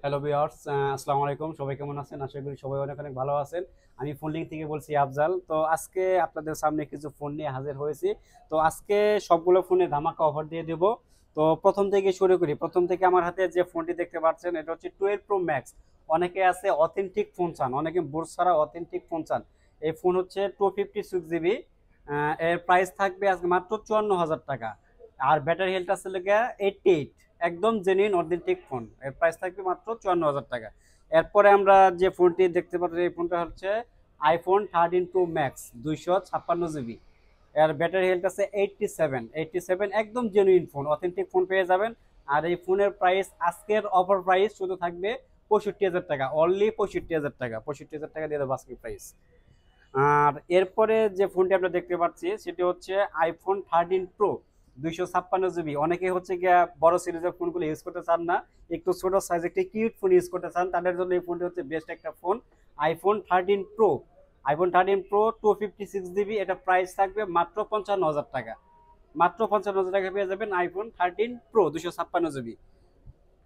Hello viewers, আসসালামু আলাইকুম। সবাই কেমন আছেন? আশা করি সবাই অনেক অনেক ভালো আছেন। আমি ফোনলিংক থেকে বলছি আফজাল। তো আজকে আপনাদের সামনে কিছু ফোন নিয়ে হাজির হয়েছি। তো আজকে সবগুলো ফোনে ধামাকা অফার দিয়ে দেব। তো প্রথম থেকে শুরু করি। প্রথম থেকে আমার হাতে যে ফোনটি দেখতে পাচ্ছেন এটা হচ্ছে 12 প্রো ম্যাক্স। অনেকে আছে অথেন্টিক ফোন চান, অনেকে বোর্ড ছাড়া অথেন্টিক ফোন চান। এই ফোন হচ্ছে 256 জিবি। এর প্রাইস থাকবে আজকে মাত্র 54,000 টাকা। আর ব্যাটারি হেলথ আছে লেগে 88। একদম জেনুইন অথেন্টিক ফোন। এর প্রাইস থাকবে মাত্র 54,000 টাকা। এরপরে আমরা যে ফোনটি দেখতে পাচ্ছি এই ফোনটা হচ্ছে আইফোন 13 প্রো ম্যাক্স 256 জিবি। এর ব্যাটারি হেলথ আছে 87 একদম জেনুইন ফোন, অথেন্টিক ফোন পেয়ে যাবেন। আর এই ফোনের প্রাইস আজকের অফার প্রাইস শুধু থাকবে 65,000 টাকা, অনলি 65,000 টাকা। 65,000 টাকা দিয়ে দেবো আজকের প্রাইস। আর এরপরে যে ফোনটি আমরা দেখতে পাচ্ছি সেটি হচ্ছে আইফোন 13 প্রো 256 জিবি। অনেকে হচ্ছে গিয়া বড় সিরিজের ফোনগুলো ইউজ করতে চান না, একটু ছোট সাইজ একটি কিউট ফোন ইউজ করতে চান, তাদের জন্য এই ফোনটি হচ্ছে বেস্ট একটা phone. IPhone 13 pro. IPhone 13 pro 256 GB, এটা প্রাইস থাকবে মাত্র 55,000 টাকা। মাত্র 55,000 টাকা পেয়ে যাবেন আইফোন 13 প্রো 256 জিবি।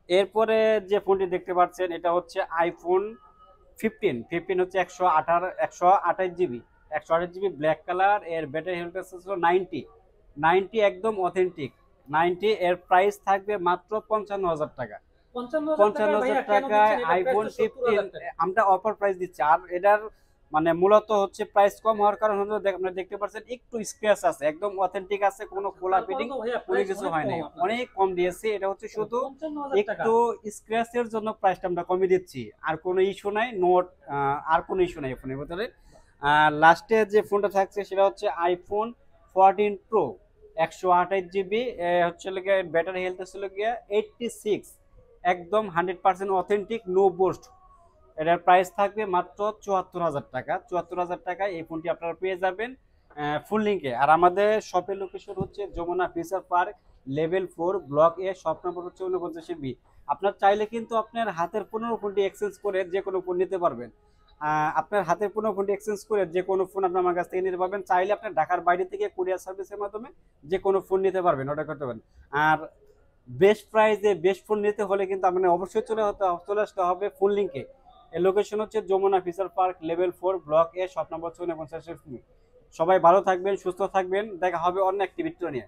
এরপরে যে ফোনটি দেখতে পাচ্ছেন এটা হচ্ছে আইফোন 15 হচ্ছে 128 জিবি। 128 GB black colour. এর ব্যাটারি হেলথ ছিল 90 একদম অথেন্টিক। 90 এর প্রাইস থাকবে মাত্র 55,000 টাকা। 55,000 টাকায় 55,000 ভাইয়া কেন টাকায় দিচ্ছেন? এটা প্রাইস আইফোন তো 15 70,000 টাকা। আমরা অফার প্রাইস দিচ্ছি। আর এটার মানে মূলত হচ্ছে প্রাইস কম হওয়ার কারণ হলো আপনারা দেখতে পাচ্ছেন একটু স্ক্র্যাচ আছে, একদম অথেন্টিক আছে, কোনো খোলা তারপরে ফিটিং তো ভাইয়া কোনো প্রাইস কিছু অনেক হয় কম নাই, আপনাদের। অনেক কম দিয়েছে। এটা হচ্ছে শুধু 55,000 টাকা। একটু স্ক্র্যাচের জন্য প্রাইসটা আমরা কমিয়ে দিচ্ছি। আর কোনো ইস্যু নাই, নোট আর কোনো ইস্যু নাই ফোনের ভিতরে। লাস্টে যে ফোনটা থাকছে সেটা হচ্ছে আইফোন 14 প্রো 128 জিবি। হচ্ছে লেগে ব্যাটারি হেলথ ছিল গিয়ে 86। একদম 100% অথেন্টিক, নো বোস্ট। এটার প্রাইস থাকবে মাত্র 74,000 টাকা। 74,000 টাকায় এই ফোনটি আপনারা পেয়ে যাবেন ফুল লিঙ্কে। আর আমাদের শপের লোকেশন হচ্ছে Jamuna future park, level 4, block A, shop number হচ্ছে 49B। আপনার চাইলে কিন্তু আপনার হাতের 15 ফোনটি এক্সচেঞ্জ করে যে কোনো ফোন নিতে পারবেন। আপনার হাতের 15 ফোনটি এক্সচেঞ্জ করে যে কোনো ফোন আপনি আমার কাছ থেকে নিতে পারবেন। চাইলে আপনার ঢাকার বাইরে থেকে কুরিয়ার সার্ভিসের মাধ্যমে যে কোনো ফোন নিতে পারবেন, অর্ডার করতে পারবেন। আর বেস্ট প্রাইসে বেস্ট ফোন নিতে হলে কিন্তু আপনার অবশ্যই চলে আসতে হবে ফুল লিঙ্কে। এর লোকেশন হচ্ছে Jamuna future park, level 4, block A, shop number 49। সবাই ভালো থাকবেন, সুস্থ থাকবেন। দেখা হবে অন্য একটি ভিডিও নিয়ে।